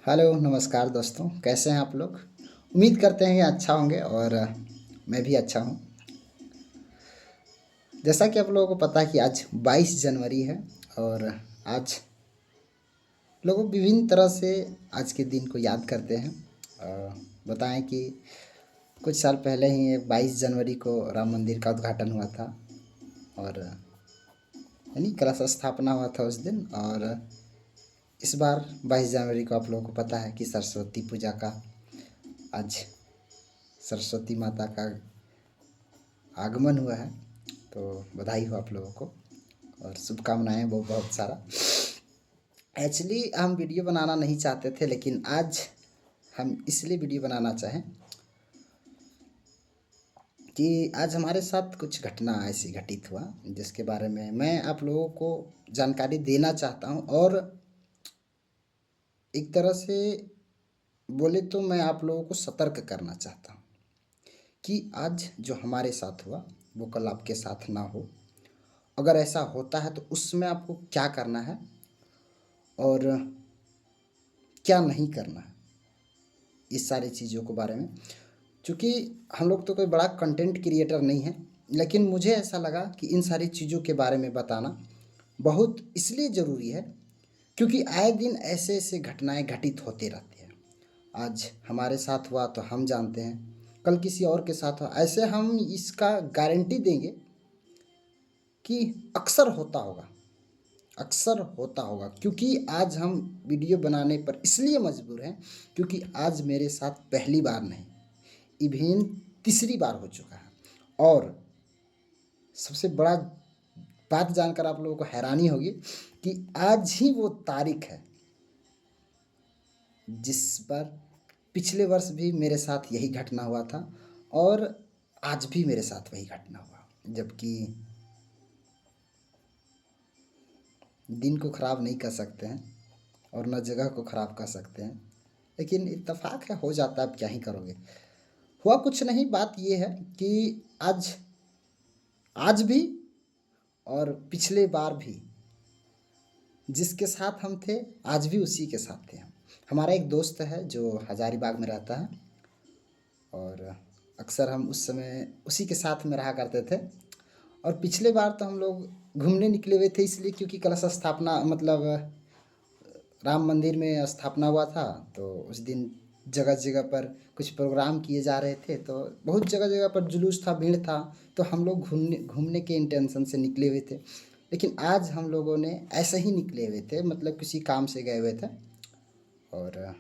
Hello नमस्कार दोस्तों, कैसे हैं आप लोग। उम्मीद करते हैं कि अच्छा होंगे और मैं भी अच्छा हूं। जैसा कि आप लोगों को पता है कि आज 22 जनवरी है और आज लोग विभिन्न तरह से आज के दिन को याद करते हैं। बताएं कि कुछ साल पहले ही 22 जनवरी को राम मंदिर का उद्घाटन हुआ था और यानी कलश स्थापना हुआ था उस दिन। और इस बार 22 जनवरी को आप लोगों को पता है कि सरस्वती पूजा का आज सरस्वती माता का आगमन हुआ है। तो बधाई हो आप लोगों को और शुभकामनाएं वो बहुत सारा। एक्चुअली हम वीडियो बनाना नहीं चाहते थे, लेकिन आज हम इसलिए वीडियो बनाना चाहें कि आज हमारे साथ कुछ घटना ऐसी घटित हुआ जिसके बारे में मैं आप लोगों को जानकारी देना चाहता हूं। और एक तरह से बोले तो मैं आप लोगों को सतर्क करना चाहता हूं कि आज जो हमारे साथ हुआ वो कल आपके साथ ना हो। अगर ऐसा होता है तो उसमें आपको क्या करना है और क्या नहीं करना है, इस सारी चीज़ों के बारे में। चूँकि हम लोग तो कोई बड़ा कंटेंट क्रिएटर नहीं है, लेकिन मुझे ऐसा लगा कि इन सारी चीज़ों के बारे में बताना बहुत इसलिए ज़रूरी है क्योंकि आए दिन ऐसे ऐसे घटनाएं घटित होते रहती हैं। आज हमारे साथ हुआ तो हम जानते हैं, कल किसी और के साथ हुआ, ऐसे हम इसका गारंटी देंगे कि अक्सर होता होगा, अक्सर होता होगा। क्योंकि आज हम वीडियो बनाने पर इसलिए मजबूर हैं क्योंकि आज मेरे साथ पहली बार नहीं, इवेन तीसरी बार हो चुका है। और सबसे बड़ा बात जानकर आप लोगों को हैरानी होगी कि आज ही वो तारीख है जिस पर पिछले वर्ष भी मेरे साथ यही घटना हुआ था और आज भी मेरे साथ वही घटना हुआ। जबकि दिन को ख़राब नहीं कर सकते हैं और न जगह को ख़राब कर सकते हैं, लेकिन इत्तेफाक है, हो जाता है, अब क्या ही करोगे। हुआ कुछ नहीं, बात ये है कि आज आज भी और पिछले बार भी जिसके साथ हम थे आज भी उसी के साथ थे हम। हमारा एक दोस्त है जो हजारीबाग में रहता है और अक्सर हम उस समय उसी के साथ में रहा करते थे। और पिछले बार तो हम लोग घूमने निकले हुए थे इसलिए क्योंकि कलश स्थापना मतलब राम मंदिर में स्थापना हुआ था। तो उस दिन जगह जगह पर कुछ प्रोग्राम किए जा रहे थे, तो बहुत जगह जगह पर जुलूस था, भीड़ था। तो हम लोग घूमने घूमने के इंटेंशन से निकले हुए थे। लेकिन आज हम लोगों ने ऐसे ही निकले हुए थे, मतलब किसी काम से गए हुए थे। और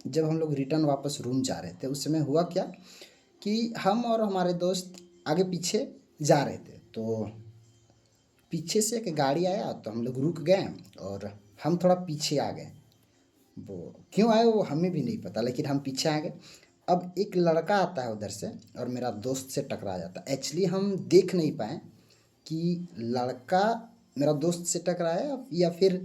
जब हम लोग रिटर्न वापस रूम जा रहे थे उस समय हुआ क्या कि हम और हमारे दोस्त आगे पीछे जा रहे थे। तो पीछे से एक गाड़ी आया तो हम लोग रुक गए और हम थोड़ा पीछे आ गए। वो क्यों आए वो हमें भी नहीं पता, लेकिन हम पीछे आ गए। अब एक लड़का आता है उधर से और मेरा दोस्त से टकरा जाता है। एक्चुअली हम देख नहीं पाए कि लड़का मेरा दोस्त से टकराया या फिर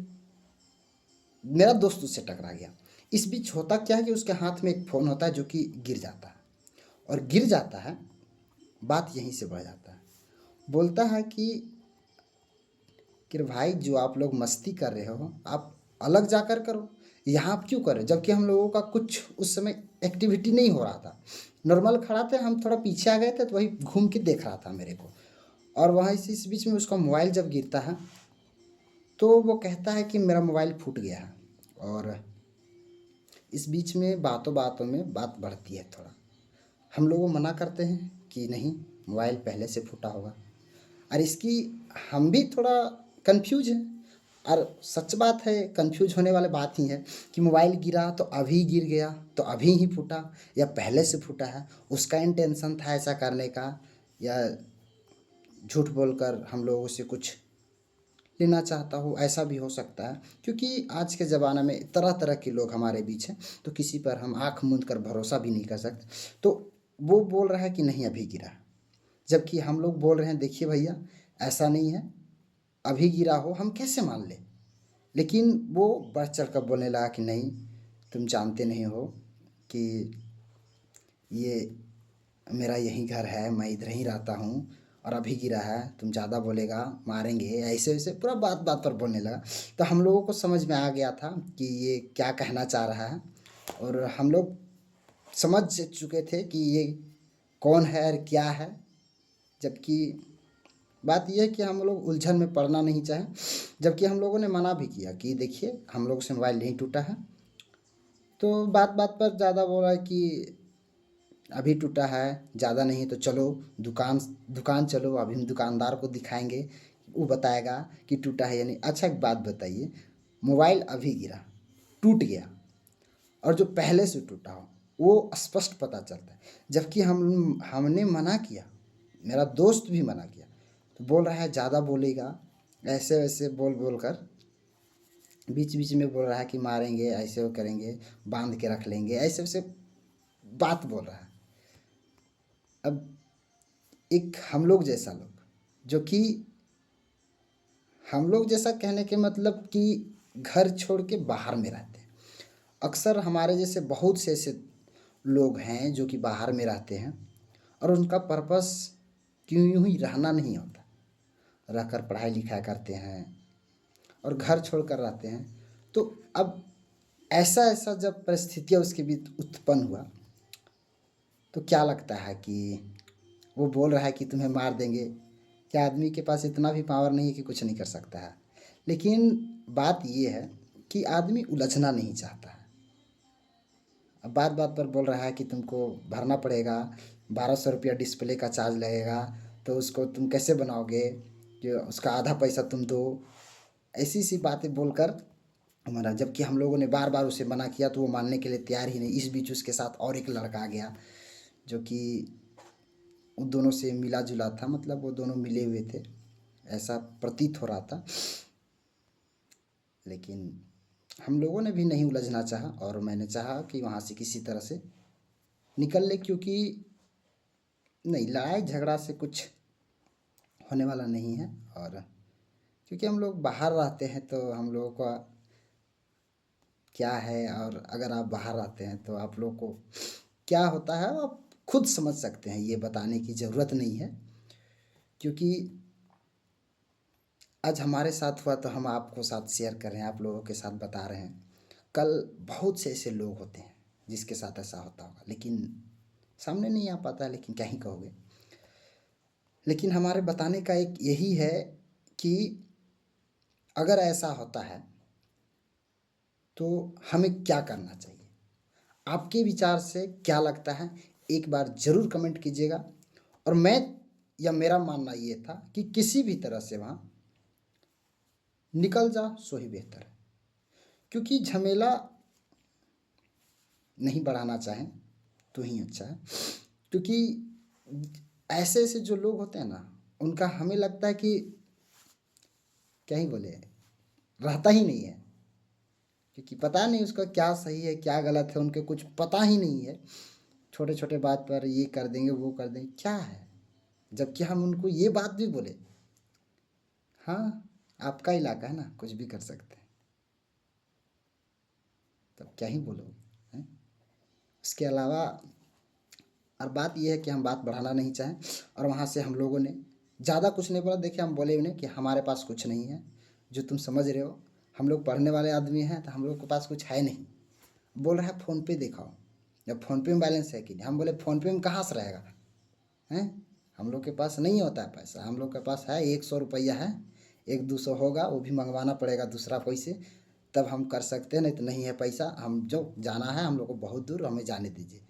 मेरा दोस्त उससे टकरा गया। इस बीच होता क्या है कि उसके हाथ में एक फ़ोन होता है जो कि गिर जाता है। और गिर जाता है, बात यहीं से बढ़ जाता है। बोलता है कि भाई जो आप लोग मस्ती कर रहे हो आप अलग जाकर करो, यहाँ आप क्यों कर रहे हो। जबकि हम लोगों का कुछ उस समय एक्टिविटी नहीं हो रहा था, नॉर्मल खड़ा थे, हम थोड़ा पीछे आ गए थे तो वही घूम के देख रहा था मेरे को। और वहाँ इस बीच में उसका मोबाइल जब गिरता है तो वो कहता है कि मेरा मोबाइल फूट गया है। और इस बीच में बातों बातों में बात बढ़ती है थोड़ा। हम लोग मना करते हैं कि नहीं, मोबाइल पहले से फूटा होगा। और इसकी हम भी थोड़ा कंफ्यूज हैं। और सच बात है, कंफ्यूज होने वाली बात ही है कि मोबाइल गिरा तो अभी गिर गया तो अभी ही फूटा या पहले से फूटा है। उसका इंटेंशन था ऐसा करने का या झूठ बोलकर हम लोगों से कुछ लेना चाहता हो, ऐसा भी हो सकता है। क्योंकि आज के ज़माने में तरह तरह के लोग हमारे बीच हैं, तो किसी पर हम आँख मूंद कर भरोसा भी नहीं कर सकते। तो वो बोल रहा है कि नहीं अभी गिरा, जबकि हम लोग बोल रहे हैं देखिए भैया ऐसा नहीं है, अभी गिरा हो हम कैसे मान लें। लेकिन वो बढ़ चढ़ कर बोलने लगा कि नहीं, तुम जानते नहीं हो कि ये मेरा यही घर है, मैं इधर ही रहता हूँ और अभी गिरा है, तुम ज़्यादा बोलेगा मारेंगे, ऐसे वैसे पूरा बात बात पर बोलने लगा। तो हम लोगों को समझ में आ गया था कि ये क्या कहना चाह रहा है, और हम लोग समझ चुके थे कि ये कौन है और क्या है। जबकि बात यह है कि हम लोग उलझन में पड़ना नहीं चाहें, जबकि हम लोगों ने मना भी किया कि देखिए हम लोग से मोबाइल नहीं टूटा है। तो बात बात पर ज़्यादा बोल रहा है कि अभी टूटा है, ज़्यादा नहीं तो चलो दुकान दुकान चलो, अभी हम दुकानदार को दिखाएंगे, वो बताएगा कि टूटा है या नहीं। अच्छा एक बात बताइए, मोबाइल अभी गिरा, टूट गया, और जो पहले से टूटा हो वो स्पष्ट पता चलता है। जबकि हमने मना किया, मेरा दोस्त भी मना किया, तो बोल रहा है ज़्यादा बोलेगा, ऐसे वैसे बोल बोल कर बीच बीच में बोल रहा है कि मारेंगे, ऐसे वो करेंगे, बांध के रख लेंगे, ऐसे वैसे बात बोल रहा है। अब एक हम लोग जैसा लोग, जो कि हम लोग जैसा कहने के मतलब कि घर छोड़ के बाहर में रहते हैं। अक्सर हमारे जैसे बहुत से ऐसे लोग हैं जो कि बाहर में रहते हैं, और उनका पर्पस क्यों यूं ही रहना नहीं होता, रहकर पढ़ाई लिखाई करते हैं और घर छोड़ कर रहते हैं। तो अब ऐसा ऐसा जब परिस्थितियाँ उसके बीच उत्पन्न हुआ, तो क्या लगता है कि वो बोल रहा है कि तुम्हें मार देंगे। क्या आदमी के पास इतना भी पावर नहीं है कि कुछ नहीं कर सकता है? लेकिन बात ये है कि आदमी उलझना नहीं चाहता है। अब बात बात पर बोल रहा है कि तुमको भरना पड़ेगा, 1200 रुपया डिस्प्ले का चार्ज लगेगा, तो उसको तुम कैसे बनाओगे, कि उसका आधा पैसा तुम दो। ऐसी सी बातें बोलकर हमारा, जबकि हम लोगों ने बार बार उसे मना किया तो वो मानने के लिए तैयार ही नहीं। इस बीच उसके साथ और एक लड़का आ गया जो कि उन दोनों से मिला जुला था, मतलब वो दोनों मिले हुए थे, ऐसा प्रतीत हो रहा था। लेकिन हम लोगों ने भी नहीं उलझना चाहा, और मैंने चाहा कि वहाँ से किसी तरह से निकल ले, क्योंकि नहीं, लड़ाई झगड़ा से कुछ होने वाला नहीं है। और क्योंकि हम लोग बाहर रहते हैं तो हम लोगों का क्या है, और अगर आप बाहर रहते हैं तो आप लोग को क्या होता है वो आप खुद समझ सकते हैं, ये बताने की ज़रूरत नहीं है। क्योंकि आज हमारे साथ हुआ तो हम आपको साथ शेयर कर रहे हैं, आप लोगों के साथ बता रहे हैं। कल बहुत से ऐसे लोग होते हैं जिसके साथ ऐसा होता होगा, लेकिन सामने नहीं आ पाता है, लेकिन क्या ही कहोगे। लेकिन हमारे बताने का एक यही है कि अगर ऐसा होता है तो हमें क्या करना चाहिए। आपके विचार से क्या लगता है, एक बार ज़रूर कमेंट कीजिएगा। और मैं या मेरा मानना ये था कि किसी भी तरह से वहाँ निकल जा सो ही बेहतर है। क्योंकि झमेला नहीं बढ़ाना चाहें तो ही अच्छा है। क्योंकि ऐसे ऐसे जो लोग होते हैं ना, उनका हमें लगता है कि क्या ही बोले, रहता ही नहीं है। क्योंकि पता नहीं उसका क्या सही है क्या गलत है, उनके कुछ पता ही नहीं है। छोटे छोटे बात पर ये कर देंगे वो कर देंगे, क्या है। जबकि हम उनको ये बात भी बोले, हाँ आपका इलाका है ना, कुछ भी कर सकते हैं, तब क्या ही बोलोगे हैं। उसके अलावा और बात यह है कि हम बात बढ़ाना नहीं चाहें, और वहाँ से हम लोगों ने ज़्यादा कुछ नहीं बोला। देखिए हम बोले उन्हें कि हमारे पास कुछ नहीं है, जो तुम समझ रहे हो, हम लोग पढ़ने वाले आदमी हैं तो हम लोग के पास कुछ है नहीं। बोल रहा है फ़ोन पे दिखाओ, जब फ़ोन पे में बैलेंस है कि नहीं। हम बोले फ़ोन पे में कहाँ से रहेगा, हैं, हम लोग के पास नहीं होता है पैसा। हम लोग के पास है 100 रुपया है, 100-200 होगा, वो भी मंगवाना पड़ेगा दूसरा पैसे, तब हम कर सकते हैं, नहीं तो नहीं है पैसा। हम जो जाना है हम लोग को बहुत दूर, हमें जाने दीजिए।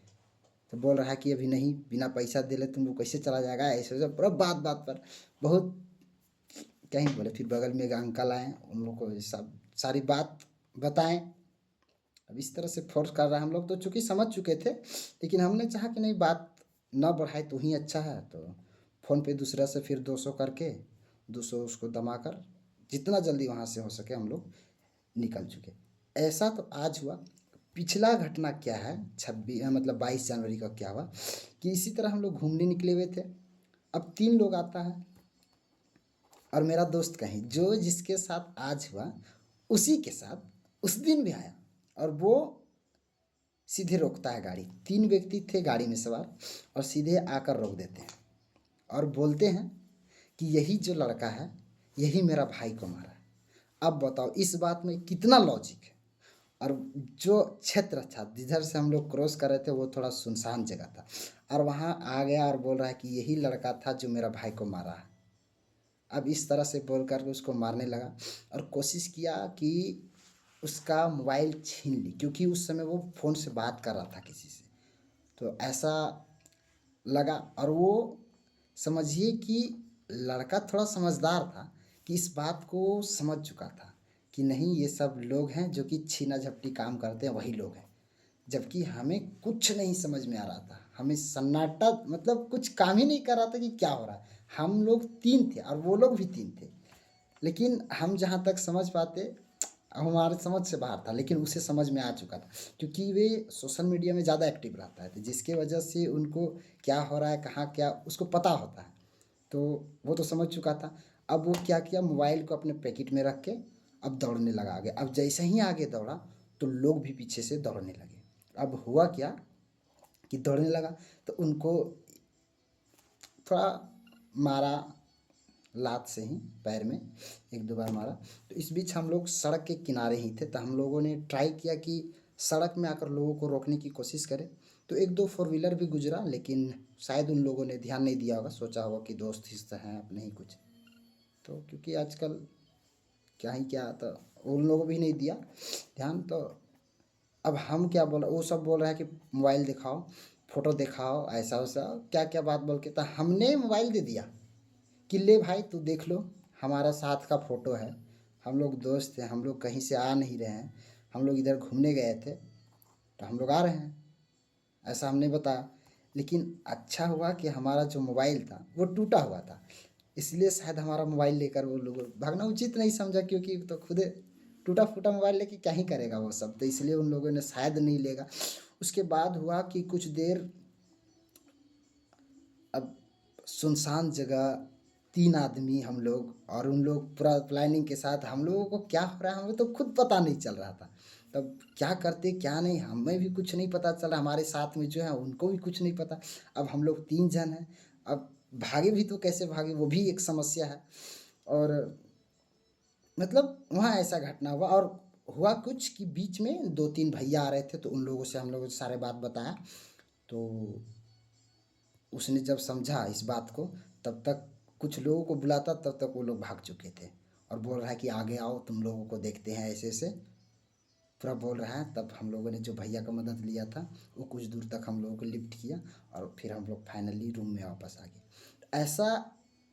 तो बोल रहा है कि अभी नहीं, बिना पैसा दे ले तुम लोग कैसे चला जाएगा, ऐसे वैसे पूरा बात बात पर बहुत क्या ही बोले। फिर बगल में एक अंकल आए, उन लोग को ये सब सारी बात बताएं। अब इस तरह से फोर्स कर रहा है। हम लोग तो चूंकि समझ चुके थे, लेकिन हमने चाहा कि नहीं, बात ना बढ़ाए तो ही अच्छा है। तो फ़ोन पे दूसरा से फिर 200 करके 200 उसको दमा कर जितना जल्दी वहाँ से हो सके हम लोग निकल चुके। ऐसा तो आज हुआ। पिछला घटना क्या है, 26 मतलब 22 जनवरी का क्या हुआ कि इसी तरह हम लोग घूमने निकले हुए थे। अब 3 लोग आता है, और मेरा दोस्त कहीं जो जिसके साथ आज हुआ उसी के साथ उस दिन भी आया, और वो सीधे रोकता है गाड़ी। 3 व्यक्ति थे गाड़ी में सवार, और सीधे आकर रोक देते हैं और बोलते हैं कि यही जो लड़का है यही मेरा भाई को मारा है। अब बताओ इस बात में कितना लॉजिक है। और जो क्षेत्र था जिधर से हम लोग क्रॉस कर रहे थे वो थोड़ा सुनसान जगह था, और वहाँ आ गया और बोल रहा है कि यही लड़का था जो मेरा भाई को मारा है। अब इस तरह से बोल कर उसको मारने लगा और कोशिश किया कि उसका मोबाइल छीन ली, क्योंकि उस समय वो फ़ोन से बात कर रहा था किसी से। तो ऐसा लगा, और वो समझिए कि लड़का थोड़ा समझदार था कि इस बात को समझ चुका था कि नहीं ये सब लोग हैं जो कि छीना झपटी काम करते हैं, वही लोग हैं। जबकि हमें कुछ नहीं समझ में आ रहा था, हमें सन्नाटा मतलब कुछ काम ही नहीं कर रहा था कि क्या हो रहा है। हम लोग तीन थे और वो लोग भी तीन थे, लेकिन हम जहाँ तक समझ पाते हमारे समझ से बाहर था, लेकिन उसे समझ में आ चुका था क्योंकि वे सोशल मीडिया में ज़्यादा एक्टिव रहता है, तो जिसके वजह से उनको क्या हो रहा है कहाँ क्या उसको पता होता है। तो वो तो समझ चुका था। अब वो क्या किया, मोबाइल को अपने पैकेट में रख के अब दौड़ने लगा आगे। अब जैसे ही आगे दौड़ा तो लोग भी पीछे से दौड़ने लगे। अब हुआ क्या कि दौड़ने लगा तो उनको थोड़ा मारा, लात से ही पैर में एक दो बार मारा। तो इस बीच हम लोग सड़क के किनारे ही थे, तो हम लोगों ने ट्राई किया कि सड़क में आकर लोगों को रोकने की कोशिश करें। तो एक दो फोर व्हीलर भी गुजरा, लेकिन शायद उन लोगों ने ध्यान नहीं दिया होगा, सोचा होगा कि दोस्त हिस्सा हैं अपने ही कुछ। तो क्योंकि आजकल क्या ही क्या, तो उन लोगों भी नहीं दिया ध्यान। तो अब हम क्या बोल, वो सब बोल रहे हैं कि मोबाइल दिखाओ, फोटो दिखाओ, ऐसा वैसा क्या क्या बात बोल के, तो हमने मोबाइल दे दिया कि ले भाई तू देख लो, हमारा साथ का फ़ोटो है, हम लोग दोस्त हैं, हम लोग कहीं से आ नहीं रहे हैं, हम लोग इधर घूमने गए थे तो हम लोग आ रहे हैं, ऐसा हमने बताया। लेकिन अच्छा हुआ कि हमारा जो मोबाइल था वो टूटा हुआ था, इसलिए शायद हमारा मोबाइल लेकर वो लोग भागना उचित नहीं समझा, क्योंकि तो खुद टूटा फूटा मोबाइल लेके क्या ही करेगा वो सब, तो इसलिए उन लोगों ने शायद नहीं लेगा। उसके बाद हुआ कि कुछ देर, अब सुनसान जगह, तीन आदमी हम लोग, और उन लोग पूरा प्लानिंग के साथ, हम लोगों को क्या हो रहा है हमें तो खुद पता नहीं चल रहा था। तब क्या करते क्या नहीं हमें भी कुछ नहीं पता चला, हमारे साथ में जो है उनको भी कुछ नहीं पता। अब हम लोग तीन जन हैं, अब भागे भी तो कैसे भागे वो भी एक समस्या है। और मतलब वहाँ ऐसा घटना हुआ, और हुआ कुछ कि बीच में दो तीन भैया आ रहे थे, तो उन लोगों से हम लोगों ने सारे बात बताया। तो उसने जब समझा इस बात को, तब तक कुछ लोगों को बुलाता, तब तक वो लोग भाग चुके थे, और बोल रहा है कि आगे आओ तुम लोगों को देखते हैं, ऐसे ऐसे पूरा बोल रहा है। तब हम लोगों ने जो भैया का मदद लिया था वो कुछ दूर तक हम लोगों को लिफ्ट किया, और फिर हम लोग फाइनली रूम में वापस आ गए। ऐसा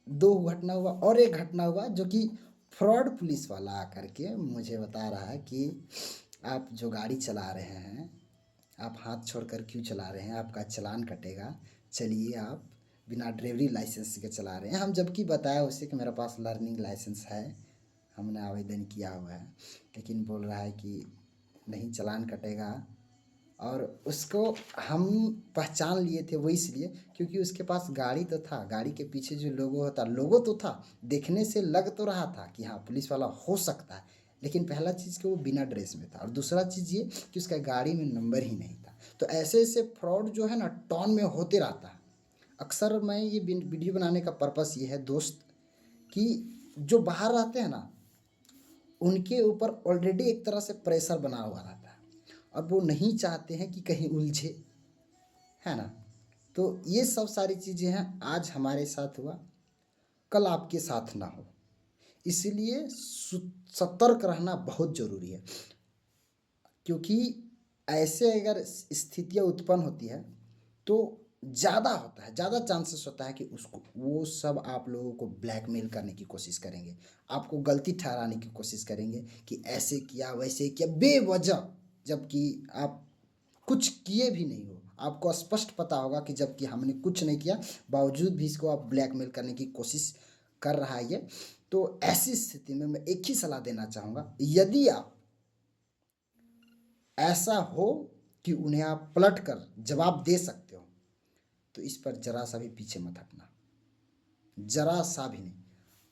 दो घटना हुआ, और एक घटना हुआ जो कि फ्रॉड पुलिस वाला आकर के मुझे बता रहा है कि आप जो गाड़ी चला रहे हैं, आप हाथ छोड़कर क्यों चला रहे हैं, आपका चालान कटेगा, चलिए आप बिना ड्राइवरी लाइसेंस के चला रहे हैं। हम जबकि बताया उसे कि मेरे पास लर्निंग लाइसेंस है, हमने आवेदन किया हुआ है, लेकिन बोल रहा है कि नहीं चालान कटेगा। और उसको हम पहचान लिए थे वो इसलिए क्योंकि उसके पास गाड़ी तो था, गाड़ी के पीछे जो लोगो होता, लोगो तो था, देखने से लग तो रहा था कि हाँ पुलिस वाला हो सकता है, लेकिन पहला चीज़ कि वो बिना ड्रेस में था, और दूसरा चीज़ ये कि उसका गाड़ी में नंबर ही नहीं था। तो ऐसे ऐसे फ्रॉड जो है ना टॉन में होते रहता है। अक्सर मैं ये वीडियो बनाने का पर्पस ये है दोस्त, कि जो बाहर रहते हैं ना उनके ऊपर ऑलरेडी एक तरह से प्रेशर बना हुआ रहता है, और वो नहीं चाहते हैं कि कहीं उलझे, है ना। तो ये सब सारी चीज़ें हैं, आज हमारे साथ हुआ, कल आपके साथ ना हो, इसलिए सतर्क रहना बहुत ज़रूरी है। क्योंकि ऐसे अगर स्थितियाँ उत्पन्न होती है तो ज़्यादा होता है, ज़्यादा चांसेस होता है कि उसको वो सब आप लोगों को ब्लैकमेल करने की कोशिश करेंगे, आपको गलती ठहराने की कोशिश करेंगे कि ऐसे किया वैसे किया बेवजह, जबकि आप कुछ किए भी नहीं हो, आपको स्पष्ट पता होगा कि जबकि हमने कुछ नहीं किया, बावजूद भी इसको आप ब्लैकमेल करने की कोशिश कर रहा है ये। तो ऐसी स्थिति में मैं एक ही सलाह देना चाहूँगा, यदि आप ऐसा हो कि उन्हें आप पलट कर जवाब दे सकते हो तो इस पर जरा सा भी पीछे मत हटना, जरा सा भी नहीं।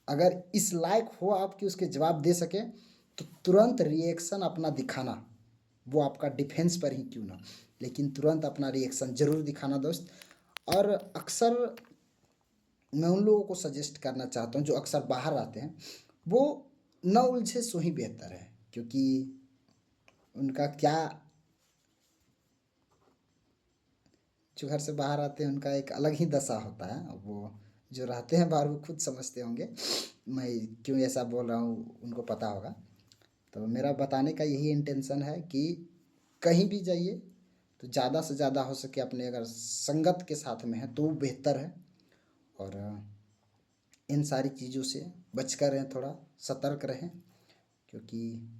अगर इस लायक हो आप कि उसके जवाब दे सके तो तुरंत रिएक्शन अपना दिखाना, वो आपका डिफेंस पर ही क्यों ना, लेकिन तुरंत अपना रिएक्शन ज़रूर दिखाना दोस्त। और अक्सर मैं उन लोगों को सजेस्ट करना चाहता हूँ जो अक्सर बाहर आते हैं, वो न उलझे सो ही बेहतर है। क्योंकि उनका क्या, जो घर से बाहर आते हैं उनका एक अलग ही दशा होता है। वो जो रहते हैं बाहर वो खुद समझते होंगे मैं क्यों ऐसा बोल रहा हूँ, उनको पता होगा। तो मेरा बताने का यही इंटेंशन है कि कहीं भी जाइए तो ज़्यादा से ज़्यादा हो सके अपने अगर संगत के साथ में है तो वो बेहतर है। और इन सारी चीज़ों से बचकर रहें, थोड़ा सतर्क रहें। क्योंकि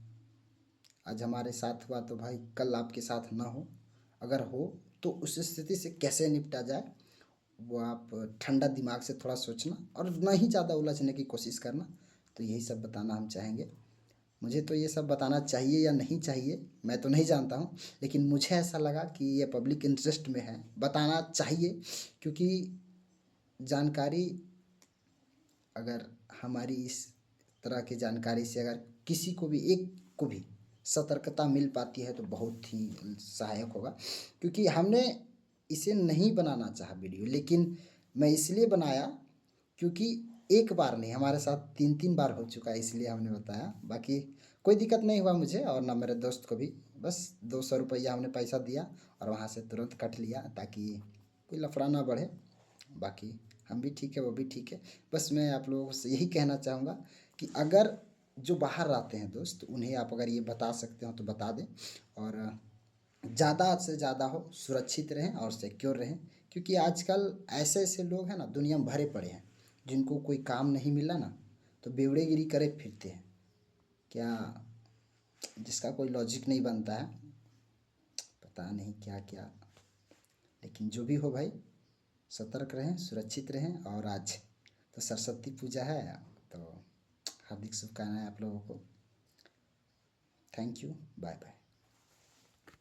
आज हमारे साथ हुआ तो भाई कल आपके साथ ना हो। अगर हो तो उस स्थिति से कैसे निपटा जाए, वो आप ठंडा दिमाग से थोड़ा सोचना और ना ही ज़्यादा उलझने की कोशिश करना। तो यही सब बताना हम चाहेंगे। मुझे तो ये सब बताना चाहिए या नहीं चाहिए मैं तो नहीं जानता हूँ, लेकिन मुझे ऐसा लगा कि ये पब्लिक इंटरेस्ट में है, बताना चाहिए। क्योंकि जानकारी, अगर हमारी इस तरह की जानकारी से अगर किसी को भी एक को भी सतर्कता मिल पाती है तो बहुत ही सहायक होगा। क्योंकि हमने इसे नहीं बनाना चाहा वीडियो, लेकिन मैं इसलिए बनाया क्योंकि एक बार नहीं हमारे साथ तीन तीन बार हो चुका है, इसलिए हमने बताया। बाकी कोई दिक्कत नहीं हुआ मुझे और ना मेरे दोस्त को भी। बस 200 रुपया हमने पैसा दिया और वहाँ से तुरंत कट लिया ताकि कोई लफड़ा ना बढ़े। बाकी हम भी ठीक है, वो भी ठीक है। बस मैं आप लोगों से यही कहना चाहूँगा कि अगर जो बाहर रहते हैं दोस्त, उन्हें आप अगर ये बता सकते हो तो बता दें। और ज़्यादा से ज़्यादा हो सुरक्षित रहें और सिक्योर रहें। क्योंकि आजकल ऐसे ऐसे लोग हैं ना दुनिया में भरे पड़े हैं, जिनको कोई काम नहीं मिला ना तो बेवड़ेगिरी करे फिरते हैं, क्या जिसका कोई लॉजिक नहीं बनता है, पता नहीं क्या क्या। लेकिन जो भी हो भाई, सतर्क रहें, सुरक्षित रहें। और आज तो सरस्वती पूजा है, तो हार्दिक शुभकामनाएं आप लोगों को। Thank you, bye bye.